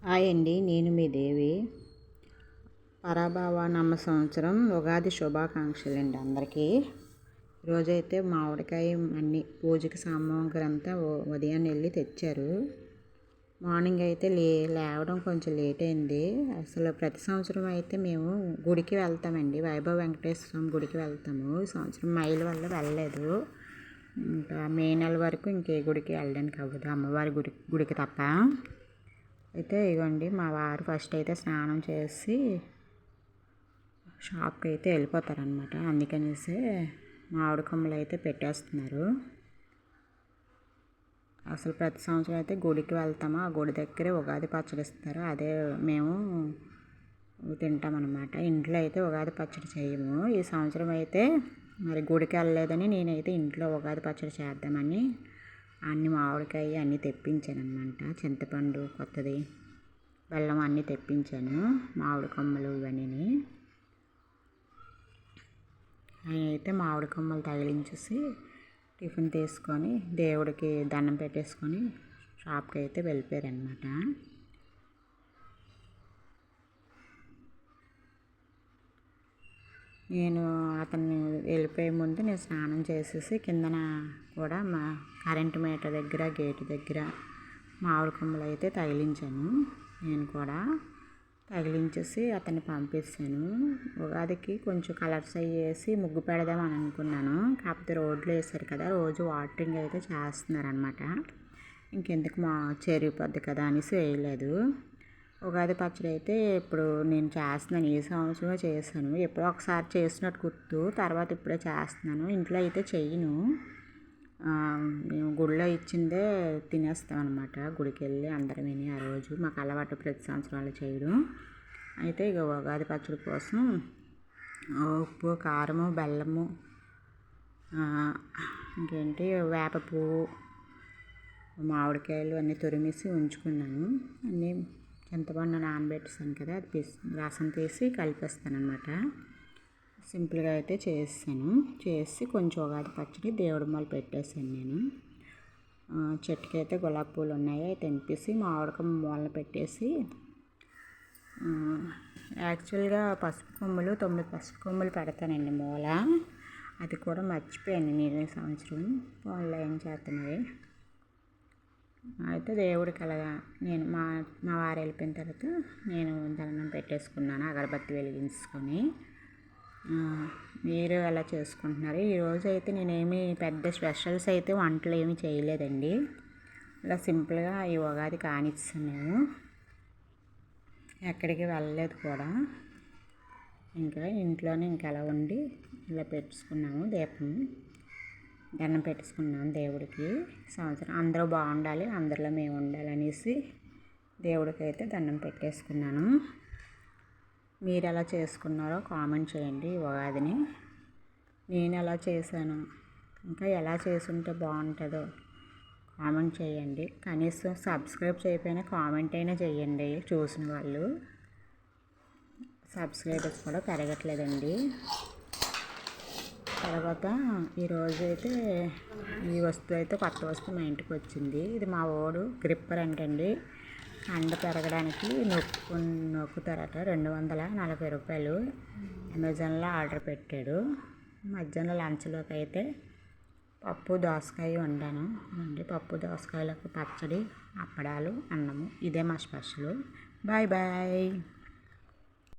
Hi అండి, నేను మీ దేవి. పరాభవ నామ సంవత్సరం ఉగాది శుభాకాంక్షలు అండి అందరికీ. ఈరోజైతే మామిడికాయ అన్ని పూజకి సామాగ్రి అంతా ఉదయాన్నే వెళ్ళి తెచ్చారు. మార్నింగ్ అయితే లేవడం కొంచెం లేట్ అయింది. అసలు ప్రతి సంవత్సరం అయితే మేము గుడికి వెళ్తామండి, వైభవ వెంకటేశ్వర స్వామి గుడికి వెళ్తాము. ఈ సంవత్సరం మైల్ వల్ల వెళ్ళలేదు. ఇంకా మే నెల వరకు ఇంకే గుడికి వెళ్ళడానికి అవ్వదు, అమ్మవారి గుడికి తప్ప. అయితే ఇవ్వండి, మా వారు ఫస్ట్ అయితే స్నానం చేసి షాప్కి అయితే వెళ్ళిపోతారనమాట. అందుకనేసి మామిడి కొమ్మలు అయితే పెట్టేస్తున్నారు. అసలు ప్రతి సంవత్సరం అయితే గుడికి వెళ్తాము, ఆ గుడి దగ్గరే ఉగాది పచ్చడి ఇస్తారు, అదే మేము తింటామన్నమాట. ఇంట్లో అయితే ఉగాది పచ్చడి చేయము. ఈ సంవత్సరం అయితే మరి గుడికి వెళ్ళలేదని నేనైతే ఇంట్లో ఉగాది పచ్చడి చేద్దామని అన్ని మామిడికాయ అన్నీ తెప్పించాను అనమాట. చింతపండు కొత్తది, బెల్లం అన్నీ తెప్పించాను, మామిడి కొమ్మలు ఇవన్నీ. ఆయన అయితే మామిడి కొమ్మలు తగిలించేసి టిఫిన్ తీసుకొని దేవుడికి దండం పెట్టేసుకొని షాప్కి అయితే వెళ్ళిపోయారనమాట. నేను అతన్ని వెళ్ళిపోయే ముందు నేను స్నానం చేసేసి కిందన కూడా మా కరెంటు మీటర్ దగ్గర గేటు దగ్గర మామిడి కొమ్మలు అయితే తగిలించాను. నేను కూడా తగిలించేసి అతన్ని పంపిస్తాను. ఉగాదికి కొంచెం కలర్స్ అవి వేసి ముగ్గు పెడదామని అనుకున్నాను, కాకపోతే రోడ్లు వేసారు కదా, రోజు వాటరింగ్ అయితే చేస్తున్నారనమాట. ఇంకెందుకు మా చెరిగిపోద్ది కదా అనేసి వేయలేదు. ఉగాది పచ్చడి అయితే ఇప్పుడు నేను చేస్తున్నాను, ఈ సంవత్సరమే చేశాను. ఎప్పుడో ఒకసారి చేసినట్టు గుర్తు, తర్వాత ఇప్పుడే చేస్తున్నాను. ఇంట్లో అయితే చెయ్యను, మేము గుడిలో ఇచ్చిందే తినేస్తాం అనమాట. గుడికి వెళ్ళి అందరం విని ఆ రోజు మాకు అలవాటు ప్రతి సంవత్సరాలు చేయడం. అయితే ఇక ఉగాది పచ్చడి కోసం ఉప్పు, కారము, బెల్లము, ఇంకేంటి వేప పువ్వు, మామిడికాయలు అన్నీ తురిమేసి ఉంచుకున్నాను. అన్నీ చింతపండు నానబెట్టేసాను కదా, అది రసం తీసి కలిపేస్తాను అనమాట. సింపుల్గా అయితే చేసి కొంచెం ఉగాది పచ్చడి దేవుడి మాల పెట్టేసాను నేను. చెట్టుకి అయితే గులాబీ పూలు ఉన్నాయి, అవి తెంపేసి మామిడికాయ మూలన పెట్టేసి, యాక్చువల్గా పసుపు కొమ్ములు 9 పసుపు కొమ్ములు పెడతానండి మూల. అది కూడా మర్చిపోయాను నేను ఈ సంవత్సరం. వాళ్ళు ఏం చేస్తున్నది. అయితే దేవుడికి అలాగా నేను మా వారు వెళ్ళిపోయిన తర్వాత నేను దండం పెట్టేసుకున్నాను, అగరబత్తి వెలిగించుకొని. మీరు ఎలా చేసుకుంటున్నారు? ఈరోజు అయితే నేనేమి పెద్ద స్పెషల్స్ అయితే వంటలు ఏమి చేయలేదండి. ఇలా సింపుల్గా ఈ ఉగాది కానిచ్చాను. నేను ఎక్కడికి వెళ్ళలేదు కూడా, ఇంకా ఇంట్లోనే అలా ఉండి ఇలా పెట్టుకున్నాము. దీపం దండం పెట్టేసుకున్నాను దేవుడికి. సంవత్సరం అందరూ బాగుండాలి, అందరిలో మేము ఉండాలి అనేసి దేవుడికి అయితే దండం పెట్టేసుకున్నాను. మీరు ఎలా చేసుకున్నారో కామెంట్ చేయండి. ఉగాదిని నేను ఎలా చేశాను, ఇంకా ఎలా చేసుంటే బాగుంటుందో కామెంట్ చేయండి. కనీసం సబ్స్క్రైబ్ చేయకపోయినా కామెంట్ అయినా చేయండి. చూసిన వాళ్ళు సబ్స్క్రైబర్స్ కూడా పెరగట్లేదండి. తర్వాత ఈరోజు అయితే ఈ వస్తువు అయితే కొత్త వస్తువు మా ఇంటికి వచ్చింది. ఇది మా వాడు గ్రిప్పర్ అంటండి, కండ పెరగడానికి నొక్కుతారట. 240 రూపాయలు అమెజాన్లో ఆర్డర్ పెట్టాడు. మధ్యాహ్నం లంచ్లోకి అయితే పప్పు దోసకాయ వండాను అండి. పప్పు దోసకాయలకు పచ్చడి, అప్పడాలు, అన్నము. ఇదే మా స్పెషల్. Bye bye.